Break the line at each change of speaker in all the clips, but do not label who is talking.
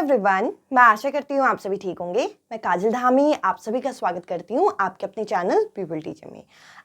Everyone, मैं आशा करती हूँ आप सभी ठीक होंगे। मैं काजल धामी आप सभी का स्वागत करती हूँ आपके अपने चैनल पीपल टीचर में।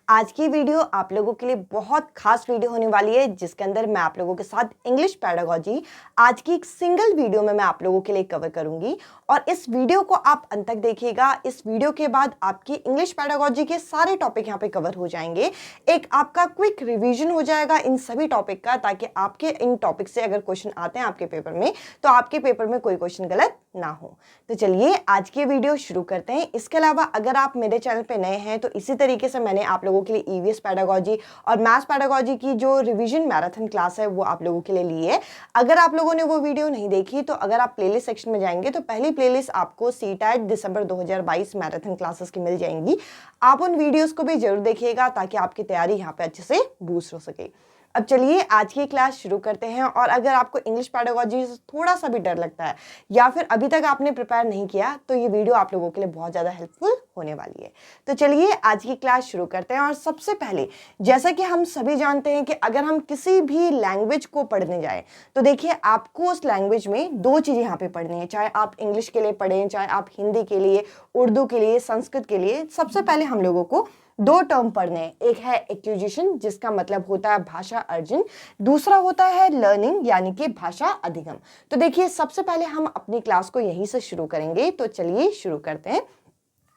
आज की वीडियो आप लोगों के लिए बहुत खास वीडियो होने वाली है, जिसके अंदर मैं आप लोगों के साथ इंग्लिश पैडागोजी आज की एक सिंगल वीडियो में मैं आप लोगों के लिए कवर करूंगी। और इस वीडियो को आप अंत तक देखिएगा। इस वीडियो के बाद आपकी इंग्लिश पैडागोजी के सारे टॉपिक यहाँ पे कवर हो जाएंगे। एक आपका क्विक रिवीजन हो जाएगा इन सभी टॉपिक का, ताकि आपके इन टॉपिक से अगर क्वेश्चन आते हैं आपके पेपर में तो आपके पेपर में कोई क्वेश्चन गलत ना हो। तो चलिए आज की वीडियो शुरू करते हैं। इसके अलावा अगर आप मेरे चैनल पे नए हैं तो इसी तरीके से मैंने आप लोगों के लिए ईवीएस पैडागोजी और मैथ्स पैडागोजी की जो रिवीजन मैराथन क्लास है वो आप लोगों के लिए ली है। अगर आप लोगों ने वो वीडियो नहीं देखी तो अगर आप प्लेलिस्ट सेक्शन में जाएंगे तो पहली प्लेलिस्ट आपको सीटेट दिसंबर 2022 मैराथन क्लासेस की मिल जाएंगी। आप उन वीडियोस को भी जरूर देखिएगा ताकि आपकी तैयारी यहाँ पे अच्छे से बूस्ट हो सके। अब चलिए आज की क्लास शुरू करते हैं। और अगर आपको इंग्लिश पैडागोजी से थोड़ा सा भी डर लगता है या फिर अभी तक आपने प्रिपेयर नहीं किया तो ये वीडियो आप लोगों के लिए बहुत ज़्यादा हेल्पफुल होने वाली है। तो चलिए आज की क्लास शुरू करते हैं। और सबसे पहले जैसा कि हम सभी जानते हैं कि अगर हम किसी भी लैंग्वेज को पढ़ने जाएं तो देखिए आपको उस लैंग्वेज में दो चीज़ें यहाँ पे पढ़नी है, चाहे आप इंग्लिश के लिए पढ़ें, चाहे आप हिंदी के लिए, उर्दू के लिए, संस्कृत के लिए। सबसे पहले हम लोगों को दो टर्म पढ़ने हैं। एक है एक्विजिशन जिसका मतलब होता है भाषा अर्जन, दूसरा होता है लर्निंग यानी कि भाषा अधिगम। तो देखिए सबसे पहले हम अपनी क्लास को यहीं से शुरू करेंगे। तो चलिए शुरू करते हैं।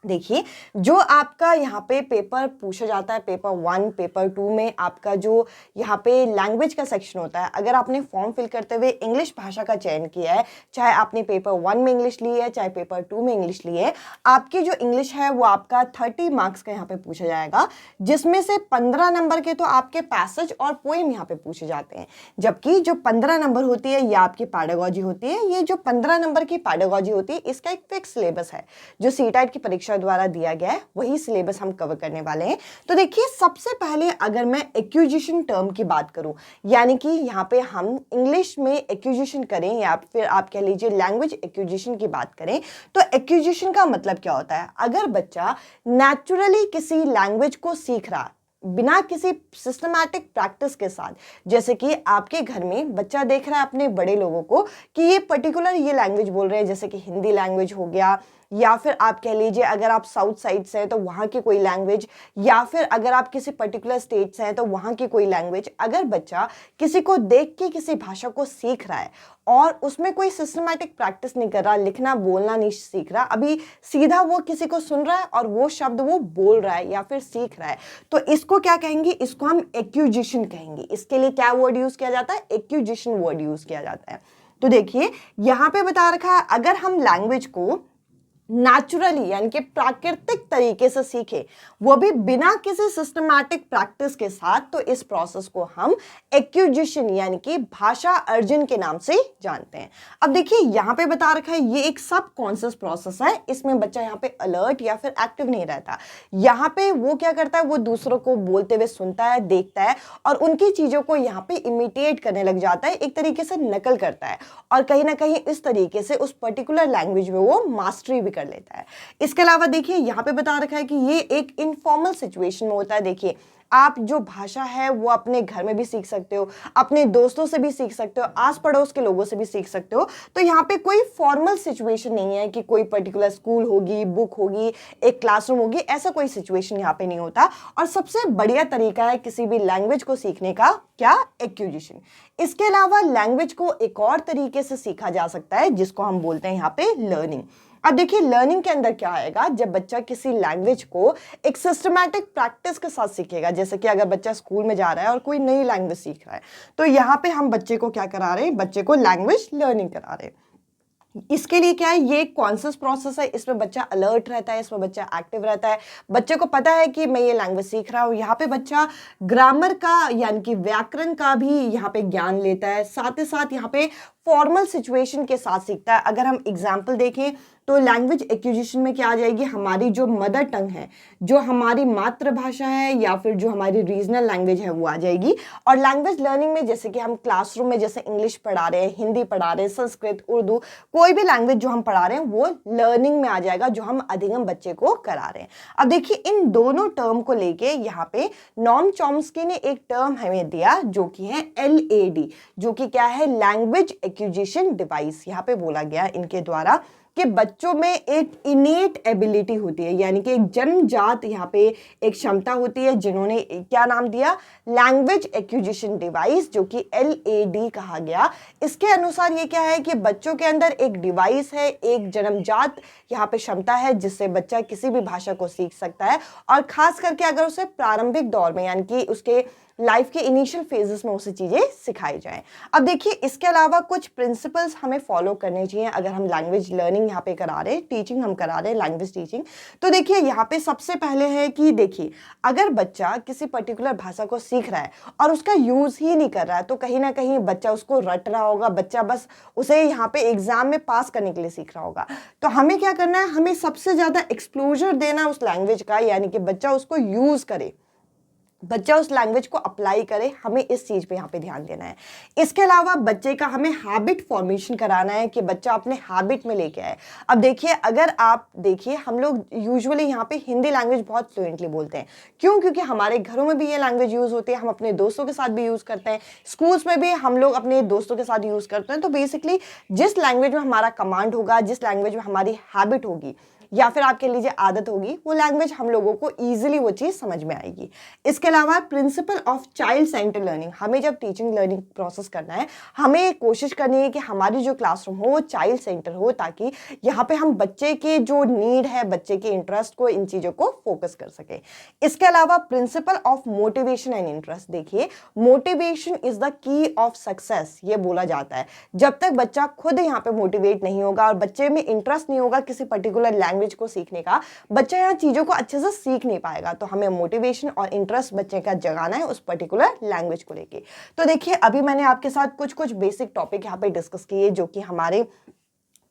देखिए जो आपका यहाँ पे पेपर पूछा जाता है, पेपर 1 पेपर 2 में आपका जो यहाँ पे लैंग्वेज का सेक्शन होता है, अगर आपने फॉर्म फिल करते हुए इंग्लिश भाषा का चयन किया है, चाहे आपने पेपर 1 में इंग्लिश ली है चाहे पेपर 2 में इंग्लिश ली है, आपकी जो इंग्लिश है वो आपका 30 मार्क्स का यहाँ पे पूछा जाएगा, जिसमें से 15 नंबर के तो आपके पैसेज और पोएम यहाँ पे पूछे जाते हैं। जबकि जो 15 नंबर होती है ये आपकी पैडागोजी होती है। ये जो 15 नंबर की पैडागोजी होती है इसका एक फिक्स सिलेबस है जो सीटेट की परीक्षा द्वारा दिया गया है, वही सिलेबस हम कवर करने वाले हैं। तो देखिए सबसे पहले अगर मैं एक्विजिशन टर्म की बात करूं, यानी कि यहाँ पे हम इंग्लिश में एक्विजिशन करें या फिर आप कह लीजिए लैंग्वेज एक्विजिशन की बात करें, तो एक्विजिशन का मतलब क्या होता है? अगर बच्चा नेचुरली किसी लैंग्वेज को सीख रहा बिना किसी सिस्टमैटिक प्रैक्टिस के साथ, जैसे कि आपके घर में बच्चा देख रहा है अपने बड़े लोगों को कि ये पर्टिकुलर ये लैंग्वेज बोल रहे हैं, जैसे कि हिंदी लैंग्वेज हो गया, या फिर आप कह लीजिए अगर आप साउथ साइड से हैं तो वहाँ की कोई लैंग्वेज, या फिर अगर आप किसी पर्टिकुलर स्टेट से हैं तो वहाँ की कोई लैंग्वेज। अगर बच्चा किसी को देख के किसी भाषा को सीख रहा है और उसमें कोई सिस्टमैटिक प्रैक्टिस नहीं कर रहा, लिखना बोलना नहीं सीख रहा, अभी सीधा वो किसी को सुन रहा है और वो शब्द वो बोल रहा है या फिर सीख रहा है, तो इसको क्या कहेंगे? इसको हम एक्विजिशन कहेंगे। इसके लिए क्या वर्ड यूज किया जाता है? एक्विजिशन वर्ड यूज किया जाता है। तो देखिए यहाँ पे बता रखा है अगर हम लैंग्वेज को नेचुरली यानी कि प्राकृतिक तरीके से सीखे, वो भी बिना किसी सिस्टमैटिक प्रैक्टिस के साथ, तो इस प्रोसेस को हम एक्विजिशन यानी कि भाषा अर्जन के नाम से जानते हैं। अब देखिए यहाँ पे बता रखा है ये एक सब कॉन्शियस प्रोसेस है। इसमें बच्चा यहाँ पे अलर्ट या फिर एक्टिव नहीं रहता। यहाँ पे वो क्या करता है, वो दूसरों को बोलते हुए सुनता है, देखता है और उनकी चीजों को यहाँ पे इमिटेट करने लग जाता है, एक तरीके से नकल करता है और कहीं ना कहीं इस तरीके से उस पर्टिकुलर लैंग्वेज में वो मास्टरी भी कर लेता है। इसके अलावा देखिए यहाँ पे बता रखा है कि ये एक इनफॉर्मल सिचुएशन में होता है। देखिए आप जो भाषा है वो अपने घर में भी सीख सकते हो, अपने दोस्तों से भी सीख सकते हो, आस पड़ोस के लोगों से भी सीख सकते हो। तो यहाँ पे कोई फॉर्मल सिचुएशन नहीं है कि कोई पर्टिकुलर स्कूल होगी, बुक होगी, एक क्लासरूम होगी, ऐसा कोई सिचुएशन यहाँ पे नहीं होता। और सबसे बढ़िया तरीका है किसी भी लैंग्वेज को सीखने का क्या? एक्विजिशन। इसके अलावा लैंग्वेज को एक और तरीके से सीखा जा सकता है जिसको हम बोलते हैं यहाँ पे लर्निंग। अब देखिए लर्निंग के अंदर क्या आएगा, जब बच्चा किसी लैंग्वेज को एक सिस्टमैटिक प्रैक्टिस के साथ सीखेगा। जैसे कि अगर बच्चा स्कूल में जा रहा है और कोई नई लैंग्वेज सीख रहा है तो यहाँ पे हम बच्चे को क्या करा रहे हैं? बच्चे को लैंग्वेज लर्निंग करा रहे हैं। इसके लिए क्या है, ये एक कॉन्शियस प्रोसेस है। इसमें बच्चा अलर्ट रहता है, इसमें बच्चा एक्टिव रहता है, बच्चे को पता है कि मैं ये लैंग्वेज सीख रहा हूँ। यहाँ पे बच्चा ग्रामर का यानी कि व्याकरण का भी यहाँ पे ज्ञान लेता है, साथ ही साथ यहाँ पे फॉर्मल सिचुएशन के साथ सीखता है। अगर हम एग्जाम्पल देखें तो लैंग्वेज एक्विजिशन में क्या आ जाएगी, हमारी जो मदर टंग है, जो हमारी मातृभाषा है या फिर जो हमारी रीजनल लैंग्वेज है वो आ जाएगी। और लैंग्वेज लर्निंग में जैसे कि हम क्लासरूम में जैसे इंग्लिश पढ़ा रहे हैं, हिंदी पढ़ा रहे हैं, संस्कृत, उर्दू, कोई भी लैंग्वेज जो हम पढ़ा रहे हैं वो लर्निंग में आ जाएगा, जो हम अधिगम बच्चे को करा रहे हैं। अब देखिए इन दोनों टर्म को लेके यहाँ पे नॉम चॉम्स्की ने एक टर्म हमें दिया जो कि है LAD, जो कि क्या है? लैंग्वेज एक्विजिशन डिवाइस, यहाँ पे बोला गया इनके द्वारा कि बच्चों में एक इनेट एबिलिटी होती है, यानी कि एक जन्मजात यहाँ पे एक क्षमता होती है, जिन्होंने क्या नाम दिया, लैंग्वेज एक्विजिशन डिवाइस, जो कि LAD कहा गया। इसके अनुसार ये क्या है कि बच्चों के अंदर एक डिवाइस है, एक जन्मजात यहाँ पे क्षमता है जिससे बच्चा किसी भी भाषा को सीख सकता है, और खास करके अगर उसे प्रारंभिक दौर में यानी कि उसके लाइफ के इनिशियल फेजेस में उसे चीज़ें सिखाई जाएं। अब देखिए, इसके अलावा कुछ प्रिंसिपल्स हमें फॉलो करने चाहिए अगर हम लैंग्वेज लर्निंग यहाँ पे करा रहे हैं, टीचिंग हम करा रहे हैं, लैंग्वेज टीचिंग। तो देखिए यहाँ पे सबसे पहले है कि देखिए, अगर बच्चा किसी पर्टिकुलर भाषा को सीख रहा है और उसका यूज़ ही नहीं कर रहा है, तो कहीं ना कहीं बच्चा उसको रट रहा होगा, बच्चा बस उसे यहाँ पे एग्जाम में पास करने के लिए सीख रहा होगा। तो हमें क्या करना है, हमें सबसे ज़्यादा एक्सप्लोजर देना उस लैंग्वेज का, यानी कि बच्चा उसको यूज़ करे, बच्चा उस लैंग्वेज को अप्लाई करे, हमें इस चीज़ पे यहाँ पे ध्यान देना है। इसके अलावा बच्चे का हमें हैबिट फॉर्मेशन कराना है कि बच्चा अपने हैबिट में लेके आए। अब देखिए, अगर आप देखिए, हम लोग यूजुअली यहाँ पे हिंदी लैंग्वेज बहुत फ्लुएंटली बोलते हैं। क्यों? क्योंकि हमारे घरों में भी ये लैंग्वेज यूज़ होती है, हम अपने दोस्तों के साथ भी यूज़ करते हैं, स्कूल्स में भी हम लोग अपने दोस्तों के साथ यूज़ करते हैं। तो बेसिकली जिस लैंग्वेज में हमारा कमांड होगा, जिस लैंग्वेज में हमारी हैबिट होगी या फिर आप कह लीजिए आदत होगी, वो लैंग्वेज हम लोगों को ईजिली वो चीज़ समझ में आएगी। इसके अलावा principle of child centre learning, हमें जब टीचिंग लर्निंग प्रोसेस करना है, हमें कोशिश करनी है कि हमारी जो क्लासरूम हो वो चाइल्ड सेंटर हो, ताकि यहाँ पे हम बच्चे के जो नीड है, बच्चे के इंटरेस्ट को, इन चीज़ों को फोकस कर सके। इसके अलावा principle of motivation and interest, देखिए motivation is the key of success, ये बोला जाता है। जब तक बच्चा खुद यहाँ पे मोटिवेट नहीं होगा और बच्चे में इंटरेस्ट नहीं होगा किसी पर्टिकुलर लैंग्वेज को सीखने का, बच्चा यहाँ चीजों को अच्छे से सीख नहीं पाएगा। तो हमें मोटिवेशन और इंटरेस्ट बच्चे का जगाना है उस पर्टिकुलर लैंग्वेज को लेके। तो देखिए, अभी मैंने आपके साथ कुछ बेसिक टॉपिक यहाँ पे डिस्कस किए जो कि हमारे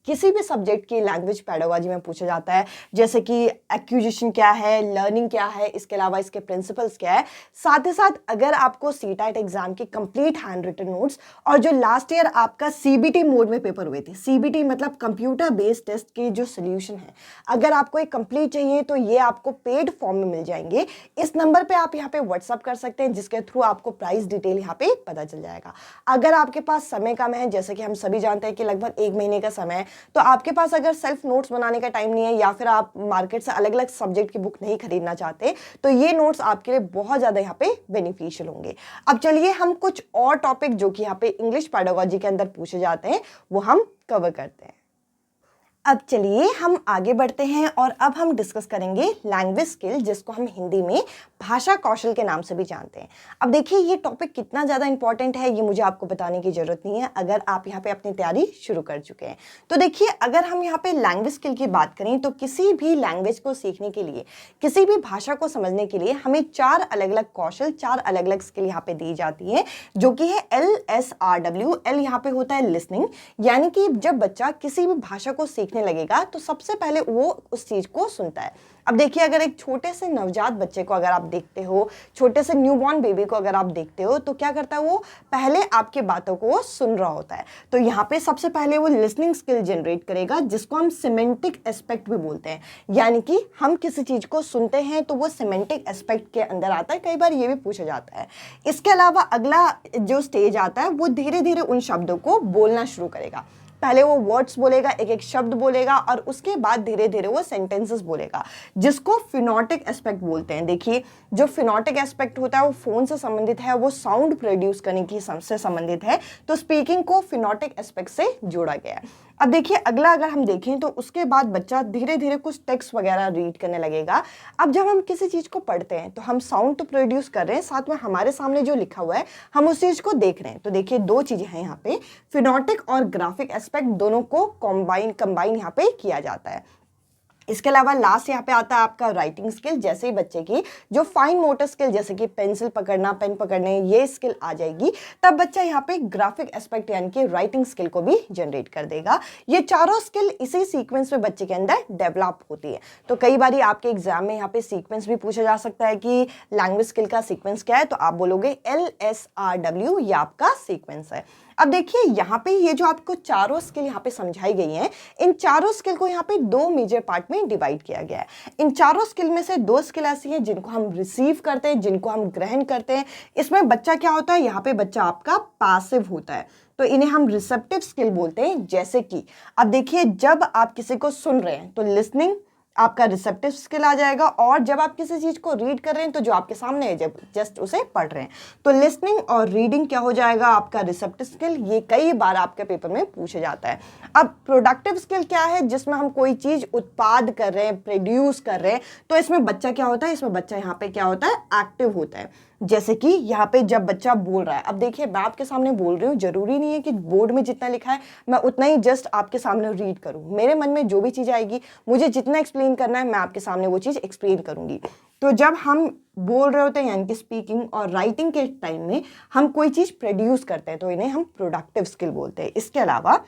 किसी भी सब्जेक्ट की लैंग्वेज पेडागोजी में पूछा जाता है, जैसे कि एक्विजिशन क्या है, लर्निंग क्या है, इसके अलावा इसके प्रिंसिपल्स क्या है। साथ ही साथ अगर आपको सीटेट एग्जाम की कंप्लीट हैंड रिटन नोट्स और जो लास्ट ईयर आपका CBT मोड में पेपर हुए थे, CBT मतलब कंप्यूटर बेस्ड टेस्ट के जो सोल्यूशन है, अगर आपको एक कंप्लीट चाहिए तो ये आपको पेड फॉर्म में मिल जाएंगे। इस नंबर पे आप यहाँ पे व्हाट्सअप कर सकते हैं, जिसके थ्रू आपको प्राइस डिटेल यहाँ पे पता चल जाएगा। अगर आपके पास समय कम है, जैसे कि हम सभी जानते हैं कि लगभग 1 महीने का समय है, तो आपके पास अगर सेल्फ नोट्स बनाने का टाइम नहीं है या फिर आप मार्केट से अलग अलग सब्जेक्ट की बुक नहीं खरीदना चाहते, तो ये नोट्स आपके लिए बहुत ज़्यादा यहाँ पे बेनिफिशियल होंगे। अब चलिए हम कुछ और टॉपिक जो कि यहाँ पे इंग्लिश पेडागोजी के अंदर पूछे जाते हैं वो हम कवर करते हैं। अब चलिए हम आगे बढ़ते हैं और अब हम डिस्कस करेंगे लैंग्वेज स्किल, जिसको हम हिंदी में भाषा कौशल के नाम से भी जानते हैं। अब देखिए, ये टॉपिक कितना ज़्यादा इंपॉर्टेंट है ये मुझे आपको बताने की ज़रूरत नहीं है अगर आप यहाँ पे अपनी तैयारी शुरू कर चुके हैं। तो देखिए, अगर हम यहाँ पे लैंग्वेज स्किल की बात करें तो किसी भी लैंग्वेज को सीखने के लिए, किसी भी भाषा को समझने के लिए हमें 4 अलग अलग कौशल, 4 अलग अलग स्किल यहाँ पे दी जाती है, जो कि है LSRW। L यहाँ पे होता है लिसनिंग, यानी कि जब बच्चा किसी भी भाषा को सीखने लगेगा तो सबसे पहले वो उस चीज को सुनता है। अब देखिए, अगर एक छोटे से नवजात बच्चे को अगर आप देखते हो, छोटे से न्यूबॉर्न बेबी को अगर आप देखते हो, तो क्या करता है वो, पहले आपके बातों को सुन रहा होता है। तो यहाँ पे सबसे पहले वो लिसनिंग स्किल जनरेट करेगा, जिसको हम सिमेंटिक एस्पेक्ट भी बोलते हैं, यानी कि हम किसी चीज को सुनते हैं तो वो सिमेंटिक एस्पेक्ट के अंदर आता है। कई बार ये भी पूछा जाता है। इसके अलावा अगला जो स्टेज आता है, वो धीरे धीरे उन शब्दों को बोलना शुरू करेगा। पहले वो वर्ड्स बोलेगा, एक एक शब्द बोलेगा, और उसके बाद धीरे धीरे वो सेंटेंसेस बोलेगा, जिसको फिनोटिक एस्पेक्ट बोलते हैं। देखिए, जो फिनोटिक एस्पेक्ट होता है वो फोन से संबंधित है, वो साउंड प्रोड्यूस करने की से संबंधित है। तो स्पीकिंग को फिनोटिक एस्पेक्ट से जोड़ा गया है। अब देखिए, अगला अगर हम देखें तो उसके बाद बच्चा धीरे धीरे कुछ टेक्स्ट वगैरह रीड करने लगेगा। अब जब हम किसी चीज़ को पढ़ते हैं तो हम साउंड तो प्रोड्यूस कर रहे हैं, साथ में हमारे सामने जो लिखा हुआ है हम उस चीज़ को देख रहे हैं। तो देखिए, 2 चीज़ें हैं यहाँ पे, फिनोटिक और ग्राफिक एस्पेक्ट, दोनों को कंबाइन यहाँ पे किया जाता है। इसके अलावा लास्ट यहाँ पे आता है आपका राइटिंग स्किल। जैसे ही बच्चे की जो फाइन मोटर स्किल, जैसे कि पेंसिल पकड़ना, पेन पकड़ने, ये स्किल आ जाएगी, तब बच्चा यहाँ पे ग्राफिक एस्पेक्ट यानी कि राइटिंग स्किल को भी जनरेट कर देगा। ये चारों स्किल इसी सीक्वेंस में बच्चे के अंदर डेवलप होती है। तो कई बार आपके एग्जाम में यहाँ पे सीक्वेंस भी पूछा जा सकता है कि लैंग्वेज स्किल का सीक्वेंस क्या है, तो आप बोलोगे LSRW, ये आपका सीक्वेंस है। अब देखिए, यहाँ पे ये जो आपको चारों स्किल यहाँ पे समझाई गई हैं, इन चारों स्किल को यहाँ पे 2 मेजर पार्ट में डिवाइड किया गया है। इन चारों स्किल में से 2 स्किल ऐसी हैं जिनको हम रिसीव करते हैं, जिनको हम ग्रहण करते हैं। इसमें बच्चा क्या होता है, यहाँ पे बच्चा आपका पैसिव होता है। तो इन्हें हम रिसेप्टिव स्किल बोलते हैं। जैसे कि अब देखिए, जब आप किसी को सुन रहे हैं तो लिसनिंग आपका रिसेप्टिव स्किल आ जाएगा, और जब आप किसी चीज को रीड कर रहे हैं तो जो आपके सामने है, जब जस्ट उसे पढ़ रहे हैं, तो लिसनिंग और रीडिंग क्या हो जाएगा, आपका रिसेप्टिव स्किल। ये कई बार आपके पेपर में पूछा जाता है। अब प्रोडक्टिव स्किल क्या है, जिसमें हम कोई चीज उत्पाद कर रहे हैं, प्रोड्यूस कर रहे हैं, तो इसमें बच्चा क्या होता है, इसमें बच्चा यहाँ पे क्या होता है, एक्टिव होता है। जैसे कि यहाँ पे जब बच्चा बोल रहा है, अब देखिए मैं आपके सामने बोल रही हूँ, जरूरी नहीं है कि बोर्ड में जितना लिखा है मैं उतना ही जस्ट आपके सामने रीड करूँ। मेरे मन में जो भी चीज़ आएगी, मुझे जितना एक्सप्लेन करना है, मैं आपके सामने वो चीज़ एक्सप्लेन करूँगी। तो जब हम बोल रहे होते हैं, यानी कि स्पीकिंग और राइटिंग के टाइम में हम कोई चीज़ प्रोड्यूस करते हैं, तो इन्हें हम प्रोडक्टिव स्किल बोलते हैं। इसके अलावा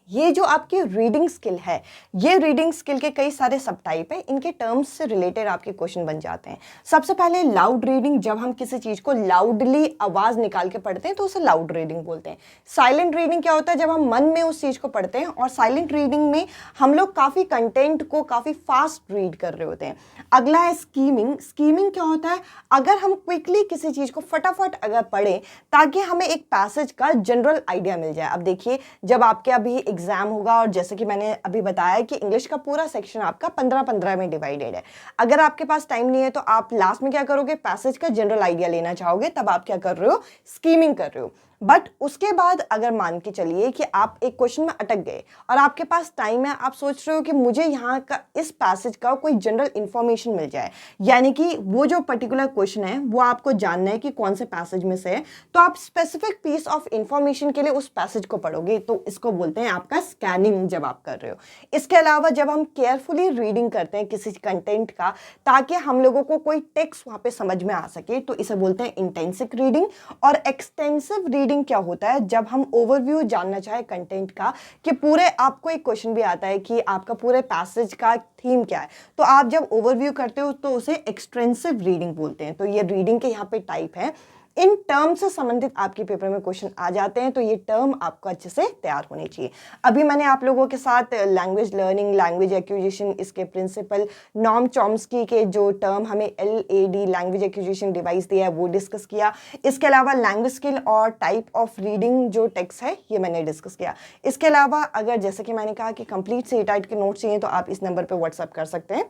ये जो आपकी रीडिंग स्किल है, ये रीडिंग स्किल के कई सारे सब टाइप है, इनके टर्म्स से रिलेटेड आपके क्वेश्चन बन जाते हैं। सबसे पहले लाउड रीडिंग, जब हम किसी चीज को लाउडली आवाज निकाल के पढ़ते हैं तो उसे लाउड रीडिंग बोलते हैं। साइलेंट रीडिंग क्या होता है, जब हम मन में उस चीज को पढ़ते हैं, और साइलेंट रीडिंग में हम लोग काफी कंटेंट को काफी फास्ट रीड कर रहे होते हैं। अगला है स्कीमिंग। स्कीमिंग क्या होता है, अगर हम क्विकली किसी चीज को फटाफट अगर पढ़ें ताकि हमें एक पैसेज का जनरल आइडिया मिल जाए। अब देखिए, जब आपके अभी एग्जाम होगा, और जैसे कि मैंने अभी बताया कि इंग्लिश का पूरा सेक्शन आपका 15-15 में डिवाइडेड है। अगर आपके पास टाइम नहीं है तो आप लास्ट में क्या करोगे, पैसेज का जनरल आइडिया लेना चाहोगे, तब आप क्या कर रहे हो, स्कीमिंग कर रहे हो। बट उसके बाद अगर मान के चलिए कि आप एक क्वेश्चन में अटक गए और आपके पास टाइम है, आप सोच रहे हो कि मुझे यहाँ का इस पैसेज का कोई जनरल इंफॉर्मेशन मिल जाए, यानी कि वो जो पर्टिकुलर क्वेश्चन है वो आपको जानना है कि कौन से पैसेज में से है, तो आप स्पेसिफिक पीस ऑफ इंफॉर्मेशन के लिए उस पैसेज को पढ़ोगे, तो इसको बोलते हैं आपका स्कैनिंग जब आप कर रहे हो। इसके अलावा जब हम केयरफुली रीडिंग करते हैं किसी कंटेंट का ताकि हम लोगों को कोई टेक्स्ट वहाँ पे समझ में आ सके, तो इसे बोलते हैं इंटेंसिव रीडिंग। और एक्सटेंसिव रीडिंग क्या होता है, जब हम ओवरव्यू जानना चाहे कंटेंट का, कि पूरे आपको एक क्वेश्चन भी आता है कि आपका पूरे पैसेज का थीम क्या है, तो आप जब ओवरव्यू करते हो तो उसे एक्सटेंसिव रीडिंग बोलते हैं। तो ये रीडिंग के यहाँ पे टाइप है। इन टर्म से संबंधित आपके पेपर में क्वेश्चन आ जाते हैं, तो ये टर्म आपको अच्छे से तैयार होने चाहिए। अभी मैंने आप लोगों के साथ लैंग्वेज लर्निंग, लैंग्वेज एक्विजिशन, इसके प्रिंसिपल, नॉम चॉम्स्की के जो टर्म हमें LAD लैंग्वेज एक्विजिशन डिवाइस दिया है वो डिस्कस किया। इसके अलावा लैंग्वेज स्किल और टाइप ऑफ रीडिंग जो टेक्स्ट है ये मैंने डिस्कस किया। इसके अलावा अगर जैसे कि मैंने कहा कि कंप्लीट CTET के नोट्स चाहिए तो आप इस नंबर पर व्हाट्सअप कर सकते हैं।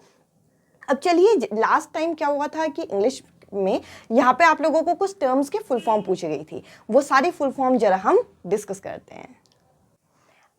अब चलिए, लास्ट टाइम क्या हुआ था कि इंग्लिश में यहाँ पे आप लोगों को कुछ टर्म्स की फुल फॉर्म पूछी गई थी, वो सारी फुल फॉर्म जरा हम डिस्कस करते हैं।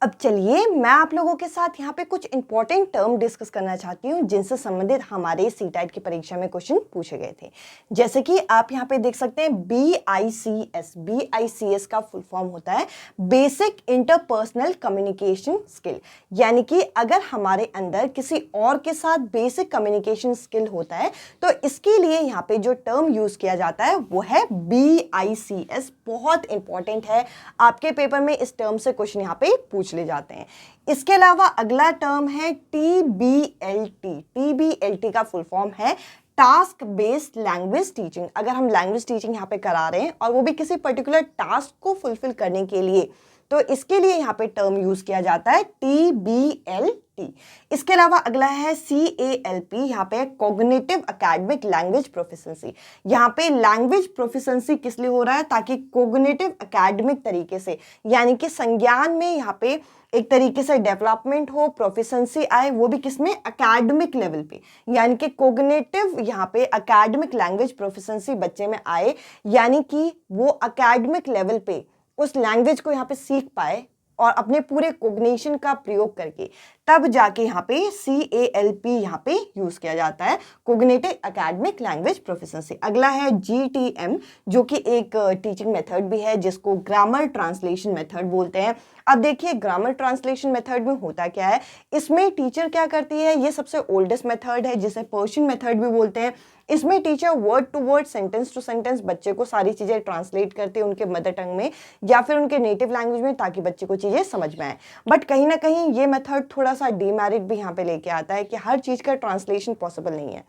अब चलिए, मैं आप लोगों के साथ यहाँ पे कुछ इंपॉर्टेंट टर्म डिस्कस करना चाहती हूँ जिनसे संबंधित हमारे CTET की परीक्षा में क्वेश्चन पूछे गए थे। जैसे कि आप यहाँ पे देख सकते हैं BICS। BICS का फुल फॉर्म होता है बेसिक इंटरपर्सनल कम्युनिकेशन स्किल, यानी कि अगर हमारे अंदर किसी और के साथ बेसिक कम्युनिकेशन स्किल होता है तो इसके लिए यहाँ पे जो टर्म यूज किया जाता है वो है BICS। बहुत इंपॉर्टेंट है, आपके पेपर में इस टर्म से क्वेश्चन यहाँ पे पूछ ले जाते हैं। इसके अलावा अगला टर्म है TBLT। TBLT का फुल फॉर्म है टास्क बेस्ड लैंग्वेज टीचिंग। अगर हम लैंग्वेज टीचिंग यहाँ पे करा रहे हैं और वो भी किसी पर्टिकुलर टास्क को फुलफिल करने के लिए, तो इसके लिए यहाँ पे टर्म यूज किया जाता है TBLT। इसके अलावा अगला है CALP। यहाँ पे कॉग्निटिव एकेडमिक लैंग्वेज प्रोफिशिएंसी। यहाँ पे लैंग्वेज प्रोफिशिएंसी किस लिए हो रहा है, ताकि कॉग्निटिव एकेडमिक तरीके से, यानी कि संज्ञान में यहाँ पे एक तरीके से डेवलपमेंट हो, प्रोफिशिएंसी आए, वो भी किसमें, एकेडमिक लेवल पे, यानी कि कॉग्निटिव यहाँ पे एकेडमिक लैंग्वेज प्रोफिशिएंसी बच्चे में आए, यानी कि वो एकेडमिक लेवल पे उस लैंग्वेज को यहाँ पे सीख पाए और अपने पूरे कोग्निशन का प्रयोग करके, तब जाके यहाँ पे CALP यहाँ पे यूज किया जाता है, कोग्निटिव एकेडमिक लैंग्वेज प्रोफिशिएंसी। अगला है GTM, जो कि एक टीचिंग मेथड भी है जिसको ग्रामर ट्रांसलेशन मेथड बोलते हैं। अब देखिए, ग्रामर ट्रांसलेशन मेथड में होता क्या है, इसमें टीचर क्या करती है, ये सबसे ओल्डेस्ट मेथड है जिसे पर्शियन मेथड भी बोलते हैं। इसमें teacher word to word, sentence to sentence बच्चे को सारी चीजें ट्रांसलेट करते हैं उनके मदर टंग में या फिर उनके नेटिव लैंग्वेज में, ताकि बच्चे को चीजें समझ में आए। बट कहीं ना कहीं ये मेथड थोड़ा सा डीमेरिट भी यहाँ पे लेके आता है कि हर चीज का ट्रांसलेशन पॉसिबल नहीं है।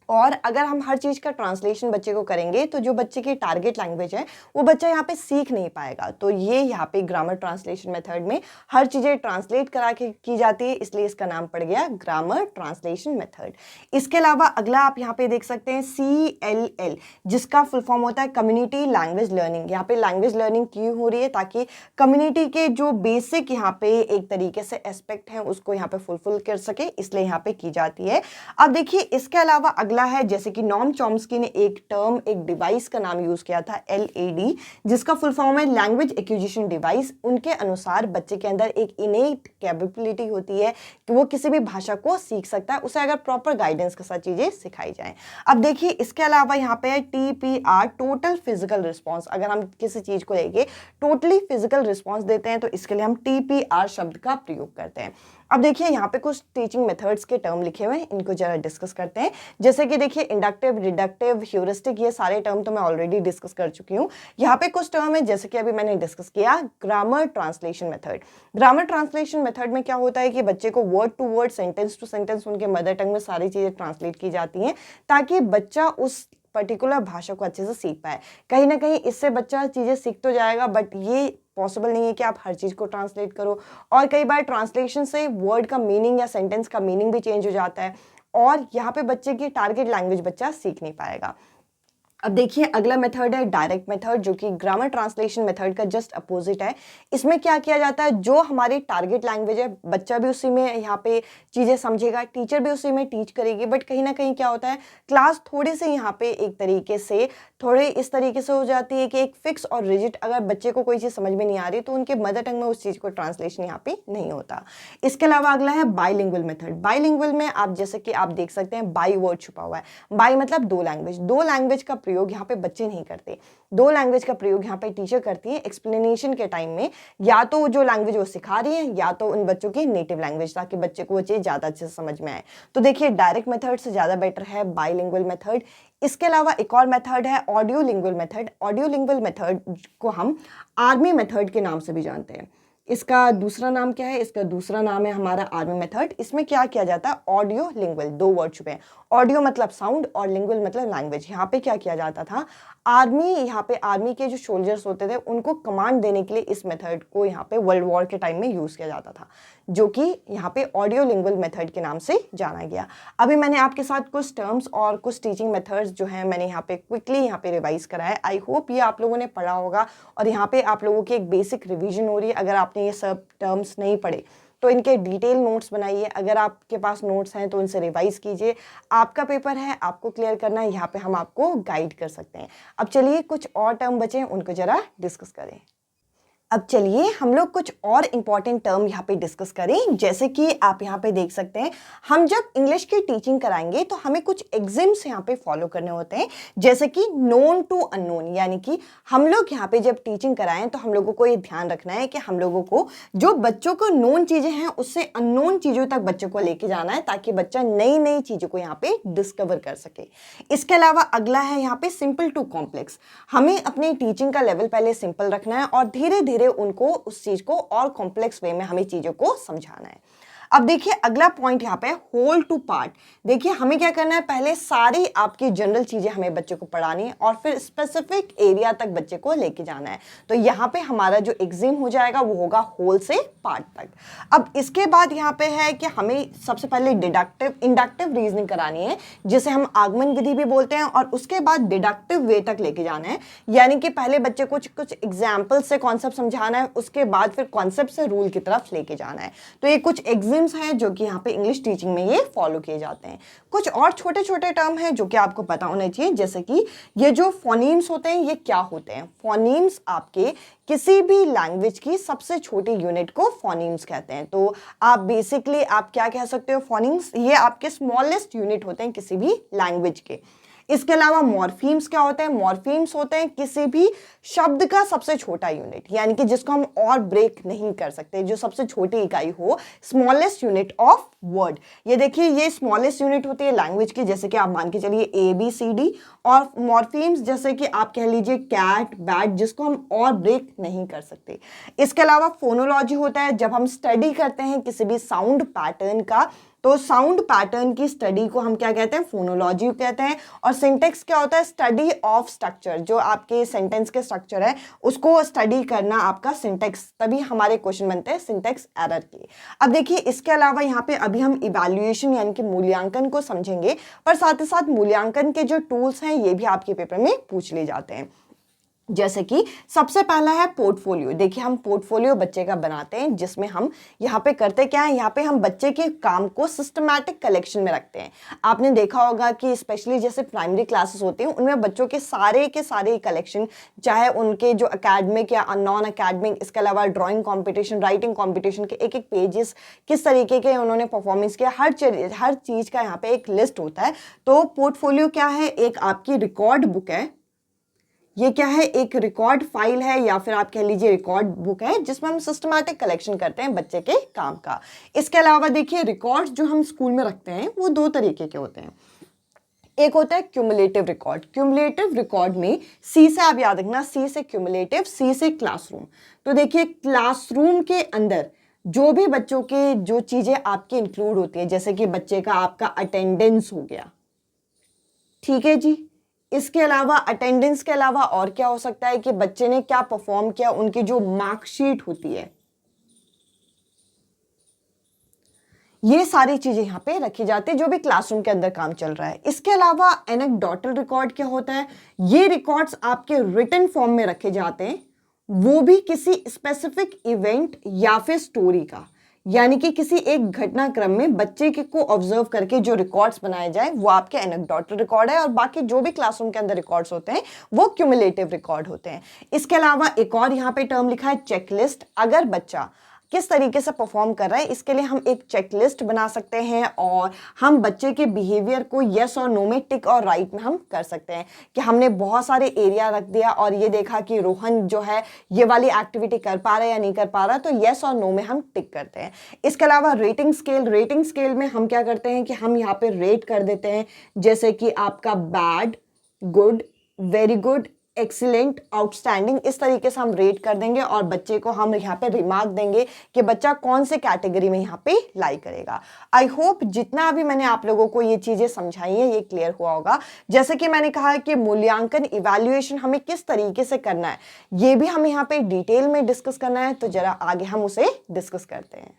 और अगर हम हर चीज़ का ट्रांसलेशन बच्चे को करेंगे तो जो बच्चे की टारगेट लैंग्वेज है वो बच्चा यहाँ पे सीख नहीं पाएगा। तो ये यहाँ पे ग्रामर ट्रांसलेशन मेथड में हर चीज़ें ट्रांसलेट करा के की जाती है, इसलिए इसका नाम पड़ गया ग्रामर ट्रांसलेशन मेथड। इसके अलावा अगला आप यहाँ पे देख सकते हैं CLL, जिसका फुल फॉर्म होता है कम्युनिटी लैंग्वेज लर्निंग। यहाँ पे लैंग्वेज लर्निंग क्यों हो रही है? ताकि कम्युनिटी के जो बेसिक यहाँ पे एक तरीके से एस्पेक्ट हैं उसको यहाँ पे फुलफिल कर सके, इसलिए यहाँ पे की जाती है। अब देखिए इसके अलावा अगला है, जैसे कि नॉम चॉम्स्की ने एक टर्म, एक डिवाइस का नाम यूज किया था LAD, जिसका फुल फॉर्म है लैंग्वेज एक्विजिशन डिवाइस। उनके अनुसार बच्चे के अंदर एक इनेट कैपेबिलिटी होती है कि वो किसी भी भाषा को सीख सकता है, उसे अगर प्रॉपर गाइडेंस के साथ चीजें सिखाई जाए। अब देखिए इसके अलावा यहाँ पे है TPR, टोटल फिजिकल रिस्पॉन्स। अगर हम किसी चीज को लेके टोटली फिजिकल रिस्पॉन्स देते हैं तो इसके लिए हम TPR शब्द का प्रयोग करते हैं। अब देखिए यहाँ पे कुछ टीचिंग मेथड्स के टर्म लिखे हुए हैं, इनको जरा डिस्कस करते हैं। जैसे कि देखिए इंडक्टिव, डिडक्टिव, ह्यूरिस्टिक, ये सारे टर्म तो मैं ऑलरेडी डिस्कस कर चुकी हूँ। यहाँ पे कुछ टर्म है जैसे कि अभी मैंने डिस्कस किया, grammar translation method. Grammar translation method में क्या होता है कि बच्चे को word to word, sentence to sentence उनके मदर टंग में सारी चीजें ट्रांसलेट की जाती हैं ताकि बच्चा उस पर्टिकुलर भाषा को अच्छे से सीख पाए। कहीं ना कहीं इससे बच्चा चीजें सीख तो जाएगा, बट ये पॉसिबल नहीं है कि आप हर चीज को ट्रांसलेट करो, और कई बार ट्रांसलेशन से वर्ड का मीनिंग या सेंटेंस का मीनिंग भी चेंज हो जाता है, और यहाँ पे बच्चे की टारगेट लैंग्वेज बच्चा सीख नहीं पाएगा। अब देखिए अगला मेथड है डायरेक्ट मेथड, जो कि ग्रामर ट्रांसलेशन मेथड का जस्ट अपोजिट है। इसमें क्या किया जाता है, जो हमारी टारगेट लैंग्वेज है बच्चा भी उसी में यहाँ पे चीज़ें समझेगा, टीचर भी उसी में टीच करेगी, बट कहीं ना कहीं क्या होता है, क्लास थोड़ी से यहाँ पे एक तरीके से थोड़े इस तरीके से हो जाती है कि एक फिक्स और रिजिड, अगर बच्चे को कोई चीज़ समझ में नहीं आ रही तो उनके मदर टंग में उस चीज़ को ट्रांसलेशन यहाँ पे नहीं होता। इसके अलावा अगला है बाइलिंगुअल मेथड। बाइलिंगुअल में आप जैसे कि आप देख सकते हैं बाई वर्ड छुपा हुआ है। बाई मतलब दो लैंग्वेज, दो लैंग्वेज का प्रयोग यहाँ पे बच्चे नहीं करते, दो लैंग्वेज का प्रयोग यहाँ पे टीचर करती है एक्सप्लेनेशन के टाइम में, या तो जो लैंग्वेज वो सिखा रही है या तो उन बच्चों की नेटिव लैंग्वेज, ताकि बच्चे को वो चीज़ ज़्यादा अच्छे से समझ में आए। तो देखिए डायरेक्ट मेथड से ज़्यादा बेटर है बाइलिंगुअल मेथड। इसके अलावा एक और मेथड है audio lingual method. Audio lingual method को हम आर्मी मेथड के नाम से भी जानते हैं। इसका दूसरा नाम क्या है? इसका दूसरा नाम है हमारा आर्मी मेथड। इसमें क्या किया जाता है, ऑडियो लिंगुअल, दो वर्ड छुपे हैं, ऑडियो मतलब साउंड और लिंगुअल मतलब लैंग्वेज। यहाँ पे क्या किया जाता था, यहाँ पे आर्मी के जो सोल्जर्स होते थे उनको कमांड देने के लिए इस मेथड को यहाँ पे वर्ल्ड वॉर के टाइम में यूज किया जाता था, जो कि यहाँ पे ऑडियो लिंगुअल मेथड के नाम से जाना गया। अभी मैंने आपके साथ कुछ टर्म्स और कुछ टीचिंग मेथड्स जो हैं मैंने यहाँ पे क्विकली यहाँ पे रिवाइज करा है। आई होप ये आप लोगों ने पढ़ा होगा और यहाँ पे आप लोगों की एक बेसिक रिविजन हो रही है। अगर आपने ये सब टर्म्स नहीं पढ़े तो इनके डिटेल नोट्स बनाइए, अगर आपके पास नोट्स हैं तो उनसे रिवाइज कीजिए। आपका पेपर है, आपको क्लियर करना है, यहाँ पे हम आपको गाइड कर सकते हैं। अब चलिए कुछ और टर्म बचे हैं उनको जरा डिस्कस करें। अब चलिए हम लोग कुछ और इंपॉर्टेंट टर्म यहाँ पे डिस्कस करें। जैसे कि आप यहाँ पे देख सकते हैं, हम जब इंग्लिश की टीचिंग कराएंगे तो हमें कुछ एग्जिम्स यहाँ पे फॉलो करने होते हैं, जैसे कि नोन टू अननोन। यानी कि हम लोग यहाँ पे जब टीचिंग कराएं तो हम लोगों को ये ध्यान रखना है कि हम लोगों को जो बच्चों को नोन चीजें हैं उससे अननोन चीजों तक बच्चों को लेके जाना है, ताकि बच्चा नई नई चीजों को यहाँ पे डिस्कवर कर सके। इसके अलावा अगला है यहाँ पे सिंपल टू कॉम्प्लेक्स। हमें अपनी टीचिंग का लेवल पहले सिंपल रखना है और धीरे धीरे उनको उस चीज को और कॉम्प्लेक्स वे में हमें चीजों को समझाना है। अब देखिए अगला पॉइंट यहाँ पे होल टू पार्ट। देखिए हमें क्या करना है, पहले सारी आपकी जनरल चीजें हमें बच्चे को पढ़ानी है और फिर स्पेसिफिक एरिया तक बच्चे को लेके जाना है। तो यहाँ पे हमारा जो एग्जाम हो जाएगा वो होगा होल से पार्ट तक। अब इसके बाद यहाँ पे है कि हमें सबसे पहले डिडक्टिव इंडक्टिव रीजनिंग करानी है, जिसे हम आगमन विधि भी बोलते हैं, और उसके बाद डिडक्टिव वे तक लेके जाना है। यानी कि पहले बच्चे को कुछ एग्जाम्पल से कॉन्सेप्ट समझाना है, उसके बाद फिर कॉन्सेप्ट से रूल की तरफ लेके जाना है। तो ये कुछ हैं जो कि यहाँ पे इंग्लिश टीचिंग में ये फॉलो किए जाते हैं। कुछ और छोटे छोटे टर्म हैं जो कि आपको पता होने चाहिए, जैसे कि ये जो फोनीम्स होते हैं ये क्या होते हैं। फोनीम्स आपके किसी भी लैंग्वेज की सबसे छोटी यूनिट को फोनीम्स कहते हैं। तो आप बेसिकली आप क्या कह सकते हो, फोनीम्स ये आपके स्मॉलेस्ट यूनिट होते हैं किसी भी लैंग्वेज के। इसके अलावा मॉर्फीम्स क्या होते हैं, मॉर्फीम्स होते हैं किसी भी शब्द का सबसे छोटा यूनिट, यानी कि जिसको हम और ब्रेक नहीं कर सकते, जो सबसे छोटी इकाई हो, स्मॉलेस्ट यूनिट ऑफ वर्ड। ये देखिए ये स्मॉलेस्ट यूनिट होती है लैंग्वेज की, जैसे कि आप मान के चलिए ABCD, और मॉर्फीम्स जैसे कि आप कह लीजिए कैट, बैट, जिसको हम और ब्रेक नहीं कर सकते। इसके अलावा फोनोलॉजी होता है, जब हम स्टडी करते हैं किसी भी साउंड पैटर्न का तो साउंड पैटर्न की स्टडी को हम क्या कहते हैं, फोनोलॉजी कहते हैं। और सिंटेक्स क्या होता है, स्टडी ऑफ स्ट्रक्चर, जो आपके सेंटेंस के स्ट्रक्चर है उसको स्टडी करना आपका सिंटेक्स, तभी हमारे क्वेश्चन बनते हैं सिंटेक्स एरर के। अब देखिए इसके अलावा यहाँ पे अभी हम इवैल्यूएशन यानी कि मूल्यांकन को समझेंगे, पर साथ ही साथ मूल्यांकन के जो टूल्स हैं ये भी आपके पेपर में पूछ ले जाते हैं। जैसे कि सबसे पहला है पोर्टफोलियो। देखिए हम पोर्टफोलियो बच्चे का बनाते हैं, जिसमें हम यहाँ पे करते क्या है, यहाँ पे हम बच्चे के काम को सिस्टमैटिक कलेक्शन में रखते हैं। आपने देखा होगा कि स्पेशली जैसे प्राइमरी क्लासेस होती हैं उनमें बच्चों के सारे कलेक्शन, चाहे उनके जो एकेडमिक या नॉन एकेडमिक, इसके अलावा ड्राइंग कॉम्पिटिशन, राइटिंग कॉम्पिटिशन के एक एक पेजेस, किस तरीके के उन्होंने परफॉर्मेंस किया, हर चीज़ का यहाँ पे एक लिस्ट होता है। तो पोर्टफोलियो क्या है, एक आपकी रिकॉर्ड बुक है। ये क्या है, एक रिकॉर्ड फाइल है या फिर आप कह लीजिए रिकॉर्ड बुक है, जिसमें हम सिस्टमैटिक कलेक्शन करते हैं बच्चे के काम का। इसके अलावा देखिए रिकॉर्ड्स जो हम स्कूल में रखते हैं वो दो तरीके के होते हैं। एक होता है क्यूमुलेटिव रिकॉर्ड। क्यूमुलेटिव रिकॉर्ड में सी से आप याद रखना, सी से क्यूमुलेटिव, सी से क्लासरूम। तो देखिए क्लासरूम के अंदर जो भी बच्चों के जो चीज़ें आपके इंक्लूड होती है, जैसे कि बच्चे का आपका अटेंडेंस हो गया, ठीक है जी। इसके अलावा अटेंडेंस के अलावा और क्या हो सकता है कि बच्चे ने क्या परफॉर्म किया, उनकी जो मार्कशीट होती है, ये सारी चीजें यहाँ पे रखी जाती है जो भी क्लासरूम के अंदर काम चल रहा है। इसके अलावा एनेक्डोटल रिकॉर्ड क्या होता है, ये रिकॉर्ड्स आपके रिटन फॉर्म में रखे जाते हैं, वो भी किसी स्पेसिफिक इवेंट या फिर स्टोरी का, यानी कि किसी एक घटनाक्रम में बच्चे के को ऑब्जर्व करके जो रिकॉर्ड्स बनाए जाए वो आपके एनेक्डोटल रिकॉर्ड है। और बाकी जो भी क्लासरूम के अंदर रिकॉर्ड्स होते हैं वो क्यूमुलेटिव रिकॉर्ड होते हैं। इसके अलावा एक और यहाँ पे टर्म लिखा है चेकलिस्ट। अगर बच्चा किस तरीके से परफॉर्म कर रहा है इसके लिए हम एक चेकलिस्ट बना सकते हैं और हम बच्चे के बिहेवियर को यस और नो में, टिक और राइट में हम कर सकते हैं कि हमने बहुत सारे एरिया रख दिया और ये देखा कि रोहन जो है ये वाली एक्टिविटी कर पा रहा है या नहीं कर पा रहा, तो यस और नो में हम टिक करते हैं। इसके अलावा रेटिंग स्केल, रेटिंग स्केल में हम क्या करते हैं कि हम यहाँ पे रेट कर देते हैं, जैसे कि आपका bad, good, very good, excellent, outstanding, इस तरीके से हम रेट कर देंगे और बच्चे को हम यहाँ पे रिमार्क देंगे कि बच्चा कौन से कैटेगरी में यहाँ पे लाई करेगा। आई होप जितना भी मैंने आप लोगों को ये चीज़ें समझाई हैं ये क्लियर हुआ होगा। जैसे कि मैंने कहा कि मूल्यांकन, इवैल्यूएशन हमें किस तरीके से करना है ये भी हमें यहाँ पे डिटेल में डिस्कस करना है, तो जरा आगे हम उसे डिस्कस करते हैं।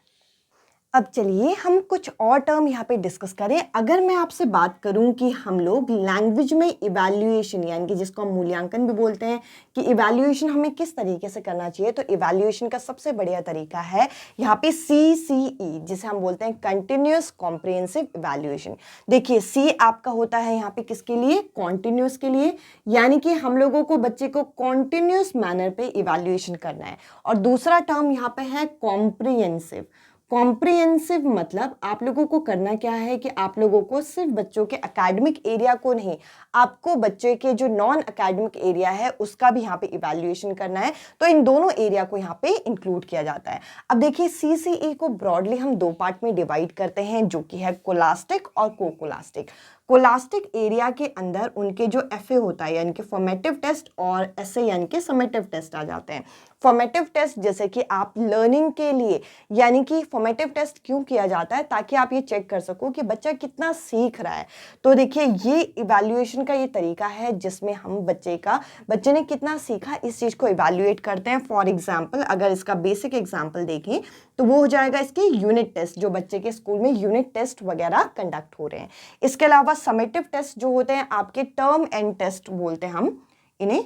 अब चलिए हम कुछ और टर्म यहाँ पे डिस्कस करें। अगर मैं आपसे बात करूं कि हम लोग लैंग्वेज में इवैल्यूएशन, यानी कि जिसको हम मूल्यांकन भी बोलते हैं, कि इवैल्यूएशन हमें किस तरीके से करना चाहिए, तो इवैल्यूएशन का सबसे बढ़िया तरीका है यहाँ पे CCE, जिसे हम बोलते हैं कंटिन्यूअस कॉम्प्रिहेंसिव इवैल्यूएशन। देखिए C आपका होता है यहाँ पे किसके लिए, कॉन्टिन्यूस के लिए, यानी कि हम लोगों को बच्चे को कॉन्टिन्यूस मैनर पे इवैल्यूएशन करना है। और दूसरा टर्म यहाँ पे है कॉम्प्रिहेंसिव। कॉम्प्रिहेंसिव मतलब आप लोगों को करना क्या है कि आप लोगों को सिर्फ बच्चों के एकेडमिक एरिया को नहीं, आपको बच्चे के जो नॉन एकेडमिक एरिया है उसका भी यहाँ पे इवैल्यूएशन करना है। तो इन दोनों एरिया को यहाँ पे इंक्लूड किया जाता है। अब देखिए CCE को ब्रॉडली हम दो पार्ट में डिवाइड करते हैं, जो कि है कोलास्टिक और कोकोलास्टिक। कोलास्टिक एरिया के अंदर उनके जो FA होता है यानी कि फॉर्मेटिव टेस्ट और SA यानी कि समेटिव टेस्ट आ जाते हैं। फॉर्मेटिव टेस्ट जैसे कि आप लर्निंग के लिए, यानी कि फॉर्मेटिव टेस्ट क्यों किया जाता है, ताकि आप ये चेक कर सको कि बच्चा कितना सीख रहा है। तो देखिए ये इवैल्यूएशन का ये तरीका है जिसमें हम बच्चे ने कितना सीखा इस चीज़ को इवैल्यूएट करते हैं। फॉर एग्जाम्पल अगर इसका बेसिक एग्जाम्पल देखें तो वो हो जाएगा इसके यूनिट टेस्ट, जो बच्चे के स्कूल में यूनिट टेस्ट वगैरह कंडक्ट हो रहे हैं। इसके अलावा समेटिव टेस्ट जो होते हैं आपके टर्म एंड टेस्ट बोलते हैं हम इन्हें,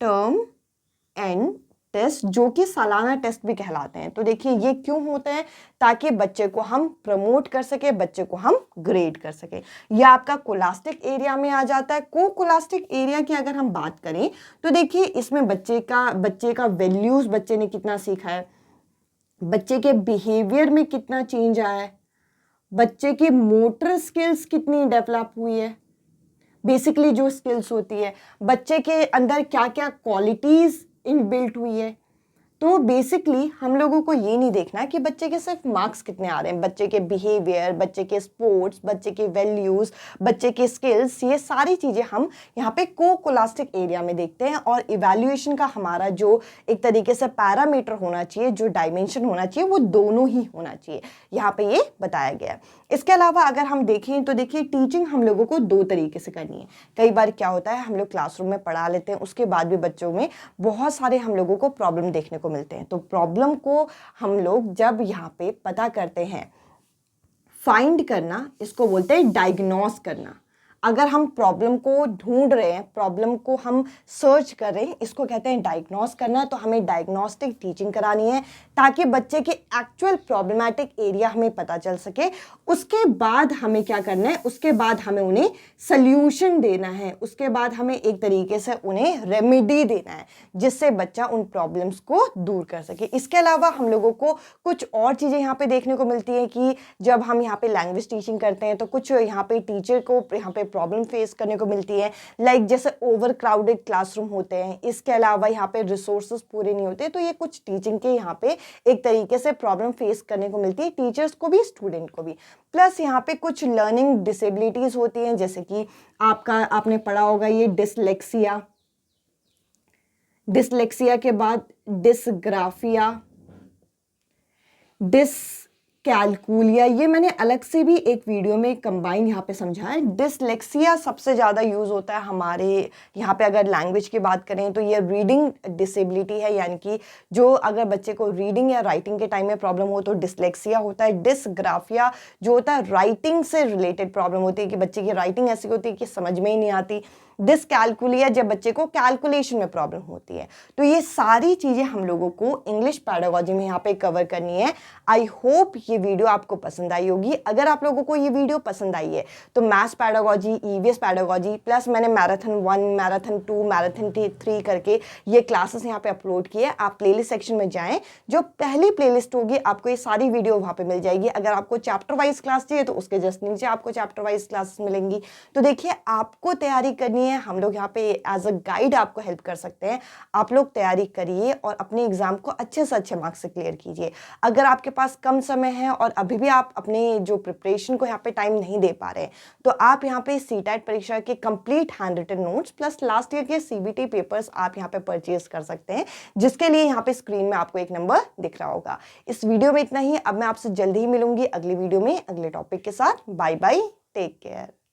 टर्म एंड टेस्ट, जो कि सालाना टेस्ट भी कहलाते हैं। तो देखिए ये क्यों होते हैं, ताकि बच्चे को हम प्रमोट कर सके, बच्चे को हम ग्रेड कर सके। यह आपका कोलास्टिक एरिया में आ जाता है। कोकोलास्टिक एरिया की अगर हम बात करें तो देखिए इसमें बच्चे का वैल्यूज, बच्चे ने कितना सीखा है, बच्चे के बिहेवियर में कितना चेंज आया है, बच्चे की मोटर स्किल्स कितनी डेवलप हुई है, बेसिकली जो स्किल्स होती है, बच्चे के अंदर क्या क्या क्वालिटीज इनबिल्ट हुई है। तो बेसिकली हम लोगों को ये नहीं देखना कि बच्चे के सिर्फ मार्क्स कितने आ रहे हैं, बच्चे के बिहेवियर, बच्चे के स्पोर्ट्स, बच्चे के वैल्यूज़, बच्चे के स्किल्स, ये सारी चीज़ें हम यहाँ पे कोकोलास्टिक एरिया में देखते हैं। और इवैल्यूएशन का हमारा जो एक तरीके से पैरामीटर होना चाहिए, जो डायमेंशन होना चाहिए, वो दोनों ही होना चाहिए, यहाँ पे ये बताया गया है। इसके अलावा अगर हम देखें तो देखिए टीचिंग हम लोगों को दो तरीके से करनी है। कई बार क्या होता है, हम लोग क्लासरूम में पढ़ा लेते हैं, उसके बाद भी बच्चों में बहुत सारे हम लोगों को प्रॉब्लम देखने को मिलते हैं। तो प्रॉब्लम को हम लोग जब यहाँ पे पता करते हैं, फाइंड करना, इसको बोलते हैं डायग्नोस करना। अगर हम प्रॉब्लम को ढूंढ रहे हैं, प्रॉब्लम को हम सर्च कर रहे हैं, इसको कहते हैं डायग्नोस करना। तो हमें डायग्नोस्टिक टीचिंग करानी है ताकि बच्चे के एक्चुअल प्रॉब्लमैटिक एरिया हमें पता चल सके। उसके बाद हमें क्या करना है, उसके बाद हमें उन्हें सल्यूशन देना है, उसके बाद हमें एक तरीके से उन्हें रेमेडी देना है जिससे बच्चा उन प्रॉब्लम्स को दूर कर सके। इसके अलावा हम लोगों को कुछ और चीज़ें यहाँ पे देखने को मिलती है कि जब हम यहाँ पे लैंग्वेज टीचिंग करते हैं तो कुछ यहाँ पे टीचर को यहाँ पे प्रॉब्लम फेस करने को मिलती है, लाइक जैसे ओवर क्राउडेड क्लासरूम होते हैं। इसके अलावा यहाँ पे रिसोर्सेज पूरे नहीं होते। तो ये कुछ टीचिंग के यहाँ पे एक तरीके से प्रॉब्लम फेस करने को मिलती है, टीचर्स को भी, स्टूडेंट को भी। प्लस यहाँ पे कुछ लर्निंग डिसेबिलिटीज होती हैं, जैसे कि आपने पढ़ा होगा ये डिसलेक्सिया, डिसलेक्सिया के बाद डिसग्राफिया, डिसकैलकुलिया, ये मैंने अलग से भी एक वीडियो में कंबाइन यहाँ पे समझा है। डिसलेक्सिया सबसे ज़्यादा यूज़ होता है हमारे यहाँ पे। अगर लैंग्वेज की बात करें तो ये रीडिंग डिसेबिलिटी है, यानी कि जो अगर बच्चे को रीडिंग या राइटिंग के टाइम में प्रॉब्लम हो तो डिसलेक्सिया होता है। डिसग्राफिया जो होता है राइटिंग से रिलेटेड प्रॉब्लम होती है कि बच्चे की राइटिंग ऐसी होती है कि समझ में ही नहीं आती। डिसकैलकुलिया जब बच्चे को कैलकुलेशन में प्रॉब्लम होती है। तो ये सारी चीज़ें हम लोगों को इंग्लिश पैडागोजी में यहाँ पे कवर करनी है। आई होप ये वीडियो आपको पसंद आई होगी। अगर आप लोगों को ये वीडियो पसंद आई है तो maths pedagogy, EVS pedagogy, plus मैंने मैराथन 1, मैराथन 2, मैराथन 3 करके ये क्लासेस यहाँ पे अपलोड किए। आप प्लेलिस्ट सेक्शन में जाएं, जो पहली प्लेलिस्ट होगी आपको ये सारी वीडियो वहाँ पे मिल जाएगी। अगर आपको चैप्टर वाइज क्लास चाहिए तो उसके जस्ट नीचे आपको चैप्टर वाइज क्लासेस मिलेंगी। तो देखिए, आपको तैयारी करनी है, हम लोग यहाँ पे एज अ गाइड आपको हेल्प कर सकते हैं। आप लोग तैयारी करिए और अपने एग्जाम को अच्छे से अच्छे मार्क्स से क्लियर कीजिए। अगर आपके पास कम समय है और अभी भी आप अपने जो प्रिपरेशन को यहाँ पे टाइम नहीं दे पा रहे हैं, तो आप यहाँ पे सीटेट परीक्षा के complete handwritten notes plus last year के सीबीटी पेपर्स आप यहाँ पे परचेज कर सकते हैं, जिसके लिए यहाँ पे स्क्रीन में आपको एक नंबर दिख रहा होगा। इस वीडियो में इतना ही। अब मैं आपसे जल्दी ही मिलूंगी अगली वीडियो में अगले टॉपिक के साथ। Bye bye, take care.